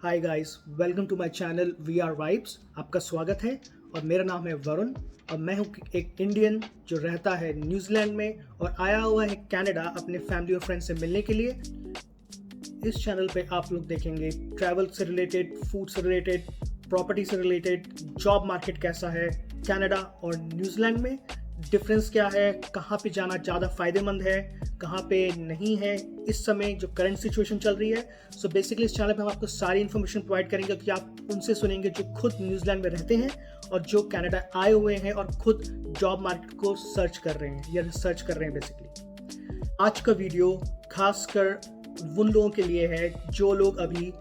Hi guys, welcome to my channel we are vibes. आपका स्वागत है और मेरा नाम है वरुण और मैं हूँ एक इंडियन जो रहता है न्यूजीलैंड में और आया हुआ है कनाडा अपने फैमिली और फ्रेंड्स से मिलने के लिए। इस चैनल पे आप लोग देखेंगे ट्रैवल से रिलेटेड, फूड से रिलेटेड, प्रॉपर्टी से रिलेटेड, जॉब मार्केट कैसा है कनाडा और न्यूजीलैंड में, डिफरेंस क्या है, कहाँ पे जाना ज़्यादा फ़ायदेमंद है, कहाँ पे नहीं है इस समय जो करंट सिचुएशन चल रही है। सो बेसिकली इस चैनल पे हम आपको सारी इन्फॉर्मेशन प्रोवाइड करेंगे कि आप उनसे सुनेंगे जो खुद न्यूजीलैंड में रहते हैं और जो कनाडा आए हुए हैं और खुद जॉब मार्केट को सर्च कर रहे हैं या रिसर्च कर रहे हैं। बेसिकली आज का वीडियो खासकर उन लोगों के लिए है जो लोग अभी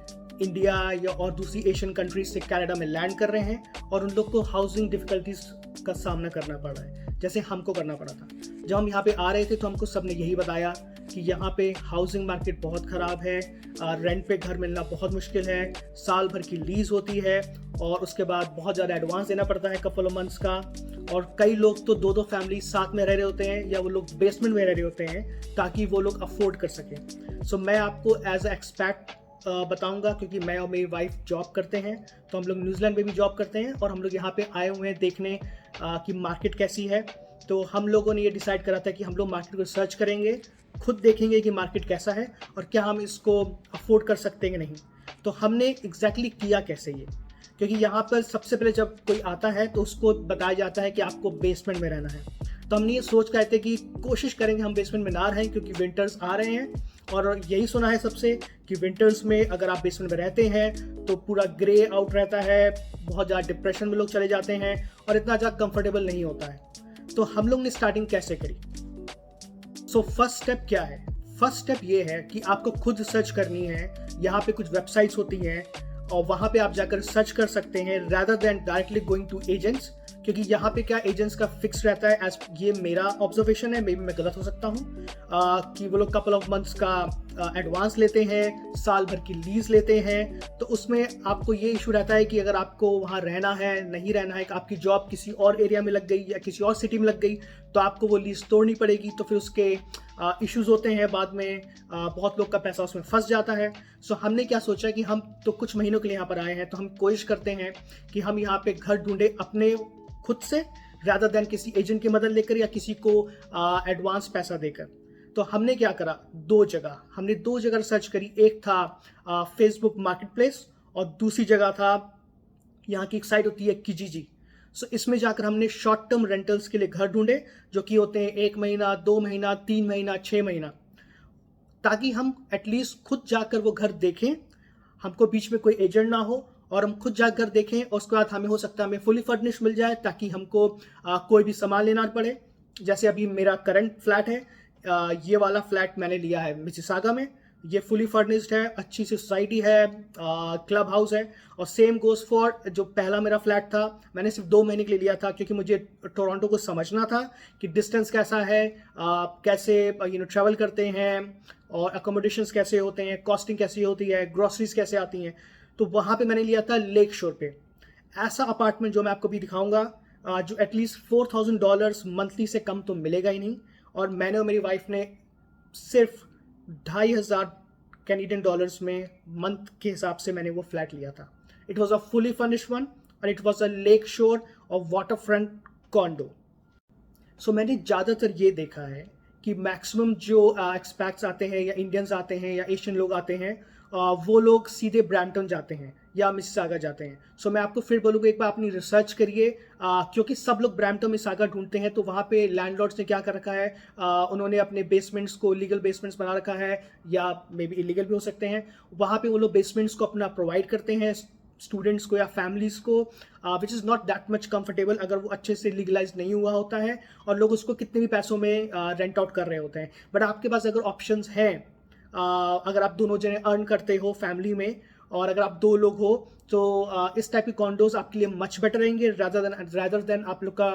इंडिया या और दूसरी एशियन कंट्रीज से कनाडा में लैंड कर रहे हैं और उन लोग को हाउसिंग डिफिकल्टीज का सामना करना पड़ा है, जैसे हमको करना पड़ा था। जब हम यहाँ पे आ रहे थे तो हमको सबने यही बताया कि यहाँ पे हाउसिंग मार्केट बहुत ख़राब है, रेंट पे घर मिलना बहुत मुश्किल है, साल भर की लीज होती है और उसके बाद बहुत ज़्यादा एडवांस देना पड़ता है कपल ऑफ मंथ्स का। और कई लोग तो दो फैमिली साथ में रह रहे होते हैं या वो लोग बेसमेंट में रह रहे होते हैं ताकि वो लोग अफोर्ड कर सकें। सो मैं आपको एज अ एक्सपैट बताऊंगा क्योंकि मैं और मेरी वाइफ जॉब करते हैं, तो हम लोग न्यूजीलैंड में भी जॉब करते हैं और हम लोग यहाँ पे आए हुए हैं देखने कि मार्केट कैसी है। तो हम लोगों ने ये डिसाइड करा था कि हम लोग मार्केट को सर्च करेंगे, खुद देखेंगे कि मार्केट कैसा है और क्या हम इसको अफोर्ड कर सकते हैं कि नहीं। तो हमने एग्जैक्टली किया कैसे ये, क्योंकि यहाँ पर सबसे पहले जब कोई आता है तो उसको बताया जाता है कि आपको बेसमेंट में रहना है। तो हमने ये सोच कर थे कि कोशिश करेंगे हम बेसमेंट में ना रहें क्योंकि विंटर्स आ रहे हैं और यही सुना है सबसे कि विंटर्स में अगर आप बेसमेंट में रहते हैं तो पूरा ग्रे आउट रहता है, बहुत ज़्यादा डिप्रेशन में लोग चले जाते हैं और इतना ज़्यादा कंफर्टेबल नहीं होता है। तो हम लोग ने स्टार्टिंग कैसे करी? सो फर्स्ट स्टेप क्या है? फर्स्ट स्टेप ये है कि आपको खुद सर्च करनी है। यहाँ पे कुछ वेबसाइट्स होती हैं और वहाँ पे आप जाकर सर्च कर सकते हैं rather than directly going to agents, क्योंकि यहाँ पे क्या एजेंट्स का फिक्स रहता है। एज ये मेरा ऑब्जर्वेशन है, मे बी मैं गलत हो सकता हूँ, कि वो लोग कपल ऑफ मंथ्स का एडवांस लेते हैं, साल भर की लीज लेते हैं। तो उसमें आपको ये इशू रहता है कि अगर आपको वहाँ रहना है, नहीं रहना है, आपकी जॉब किसी और एरिया में लग गई या किसी और सिटी में लग गई तो आपको वो लीज तोड़नी पड़ेगी। तो फिर उसके इश्यूज होते हैं बाद में, बहुत लोग का पैसा उसमें फंस जाता है। सो हमने क्या सोचा कि हम तो कुछ महीनों के लिए यहाँ पर आए हैं तो हम कोशिश करते हैं कि हम यहाँ पे घर ढूंढे अपने खुद से rather than किसी एजेंट की मदद लेकर या किसी को एडवांस पैसा देकर। तो हमने क्या करा, हमने दो जगह सर्च करी। एक था फेसबुक मार्केट प्लेस और दूसरी जगह था यहाँ की एक साइट होती है किजीजी। सो इसमें जाकर हमने शॉर्ट टर्म रेंटल्स के लिए घर ढूंढे जो कि होते हैं 1 महीना, 2 महीना, 3 महीना, 6 महीना, ताकि हम एटलीस्ट खुद जाकर वो घर देखें, हमको बीच में कोई एजेंट ना हो और हम खुद जाकर देखें और उसके बाद हमें हो सकता है हमें फुली फर्निश मिल जाए ताकि हमको कोई भी सामान लेना पड़े। जैसे अभी मेरा करंट फ्लैट है, ये वाला फ्लैट मैंने लिया है मिसिसागा में, ये फुली फर्निश्ड है, अच्छी सी सोसाइटी है, क्लब हाउस है। और सेम गोज फॉर जो पहला मेरा फ्लैट था, मैंने सिर्फ 2 महीने के लिए लिया था क्योंकि मुझे टोरंटो को समझना था कि डिस्टेंस कैसा है, कैसे ट्रैवल करते हैं और अकोमोडेशंस कैसे होते हैं, कॉस्टिंग कैसी होती है, ग्रोसरीज कैसे आती हैं। तो वहाँ पे मैंने लिया था लेक शोर पे ऐसा अपार्टमेंट जो मैं आपको भी दिखाऊंगा, जो एटलीस्ट $4,000 मंथली से कम तो मिलेगा ही नहीं। और मैंने और मेरी वाइफ ने सिर्फ $2,500 में मंथ के हिसाब से मैंने वो फ्लैट लिया था। It was a fully furnished one और इट वॉज अ लेक शोर और वाटर फ्रंट कॉन्डो। सो मैंने ज़्यादातर ये देखा है कि मैक्सिमम जो एक्सपैट्स आते हैं या इंडियंस आते हैं या एशियन लोग आते हैं, वो लोग सीधे ब्रैम्पटन जाते हैं या मिसिसागा जाते हैं। सो मैं आपको फिर बोलूँगा एक बार अपनी रिसर्च करिए, क्योंकि सब लोग ब्रैम्पटन मिसिसागा ढूंढते हैं। तो वहाँ पे लैंडलॉर्ड्स ने क्या कर रखा है, उन्होंने अपने बेसमेंट्स को लीगल बेसमेंट्स बना रखा है या मे बी इलीगल भी हो सकते हैं। वहाँ पे वो लोग बेसमेंट्स को अपना प्रोवाइड करते हैं स्टूडेंट्स को या फैमिलीज को, which is not that much comfortable अगर वो अच्छे से लीगलाइज नहीं हुआ होता है और लोग उसको कितने भी पैसों में रेंट आउट कर रहे होते हैं। बट आपके पास अगर ऑप्शंस हैं, अगर आप दोनों जने अर्न करते हो फैमिली में और अगर आप 2 लोग हो तो इस टाइप के कॉन्डोज आपके लिए मच बेटर रहेंगे रादर देन आप लोग का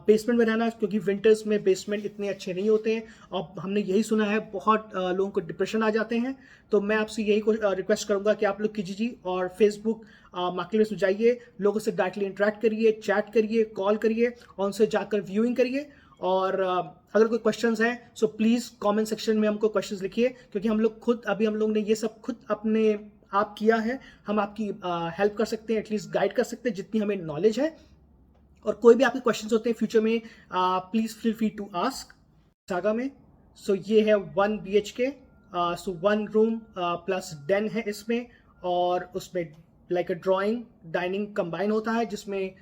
बेसमेंट में रहना, क्योंकि विंटर्स में बेसमेंट इतने अच्छे नहीं होते हैं और हमने यही सुना है बहुत लोगों को डिप्रेशन आ जाते हैं। तो मैं आपसे यही रिक्वेस्ट करूंगा कि आप लोग कीजिए और फेसबुक मार्केट प्लेस में जाइए, लोगों से डायरेक्टली इंटरेक्ट करिए, चैट करिए, कॉल करिए और उनसे जाकर व्यूइंग करिए। और अगर कोई क्वेश्चंस हैं सो प्लीज़ कमेंट सेक्शन में हमको क्वेश्चंस लिखिए, क्योंकि हम लोग खुद अभी हम लोग ने ये सब खुद अपने आप किया है, हम आपकी हेल्प कर सकते हैं, एटलीस्ट गाइड कर सकते हैं जितनी हमें नॉलेज है। और कोई भी आपके क्वेश्चंस होते हैं फ्यूचर में, please feel free to ask सागा में। सो ये है 1 BHK, so 1 room plus den है इसमें, और उसमें like a drawing dining combine होता है जिसमें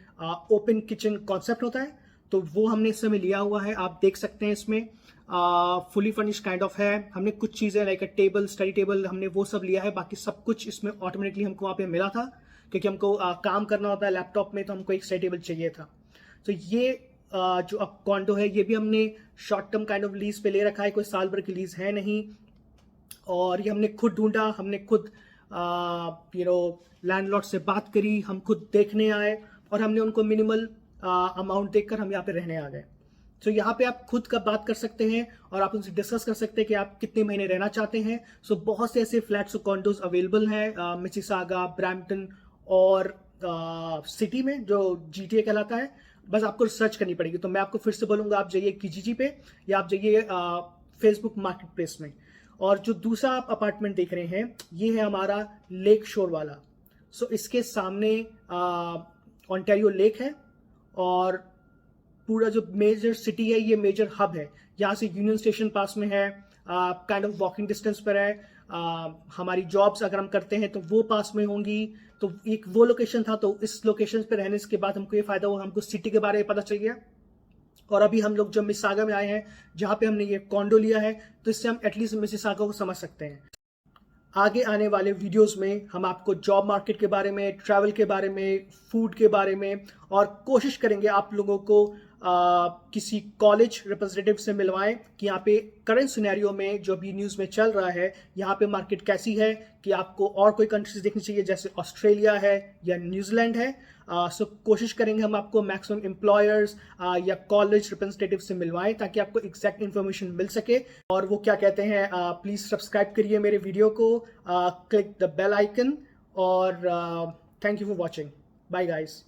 ओपन किचन कॉन्सेप्ट होता है। तो वो हमने इस समय लिया हुआ है, आप देख सकते हैं इसमें फुली फर्निश्ड काइंड ऑफ है। हमने कुछ चीज़ें लाइक अ टेबल, स्टडी टेबल, हमने वो सब लिया है, बाकी सब कुछ इसमें ऑटोमेटिकली हमको वहाँ पे मिला था, क्योंकि हमको काम करना होता है लैपटॉप में, तो हमको एक स्टडी टेबल चाहिए था। तो ये जो अब कॉन्डो है ये भी हमने short term kind of lease पे ले रखा है, कोई साल भर की लीज है नहीं। और ये हमने खुद ढूंढा, हमने खुद लैंडलॉर्ड से बात करी, हम खुद देखने आए, और हमने उनको मिनिमल अमाउंट देखकर हम यहाँ पे रहने आ गए। तो यहाँ पे आप खुद का बात कर सकते हैं और आप उनसे डिस्कस कर सकते हैं कि आप कितने महीने रहना चाहते हैं। सो बहुत से ऐसे फ्लैट्स और कॉन्डोज अवेलेबल हैं मिसिसागा, ब्रैम्पटन और सिटी में जो GTA कहलाता है। बस आपको रिसर्च करनी पड़ेगी। तो मैं आपको फिर से बोलूँगा, आप जाइए Kijiji पे या आप जाइए फेसबुक मार्केट प्लेस में। और जो दूसरा आप अपार्टमेंट देख रहे हैं ये है हमारा लेक शोर वाला। सो इसके सामने ओंटारियो लेक है, और पूरा जो मेजर सिटी है ये मेजर हब है। यहाँ से यूनियन स्टेशन पास में है, काइंड ऑफ वॉकिंग डिस्टेंस पर है। हमारी जॉब्स अगर हम करते हैं तो वो पास में होंगी। तो एक वो लोकेशन था, तो इस लोकेशन पे रहने के बाद हमको ये फायदा हुआ, हमको सिटी के बारे में पता चल गया। और अभी हम लोग जब मिसिसागा में आए हैं जहाँ पे हमने ये कॉन्डो लिया है, तो इससे हम एटलीस्ट मिसिसागा को समझ सकते हैं। आगे आने वाले वीडियोस में हम आपको जॉब मार्केट के बारे में, ट्रैवल के बारे में, फूड के बारे में, और कोशिश करेंगे आप लोगों को किसी कॉलेज रिप्रेजेंटेटिव से मिलवाएं कि यहाँ पे करंट सिनेरियो में जो भी न्यूज़ में चल रहा है यहाँ पे मार्केट कैसी है, कि आपको और कोई कंट्रीज देखनी चाहिए जैसे ऑस्ट्रेलिया है या न्यूजीलैंड है। सो कोशिश करेंगे हम आपको मैक्सिमम एम्प्लॉयर्स या कॉलेज रिप्रेजेंटेटिव से मिलवाएं ताकि आपको एग्जैक्ट इन्फॉर्मेशन मिल सके। और वो क्या कहते हैं, प्लीज़ सब्सक्राइब करिए मेरे वीडियो को, क्लिक द बेल आइकन, और thank you for watching. Bye guys.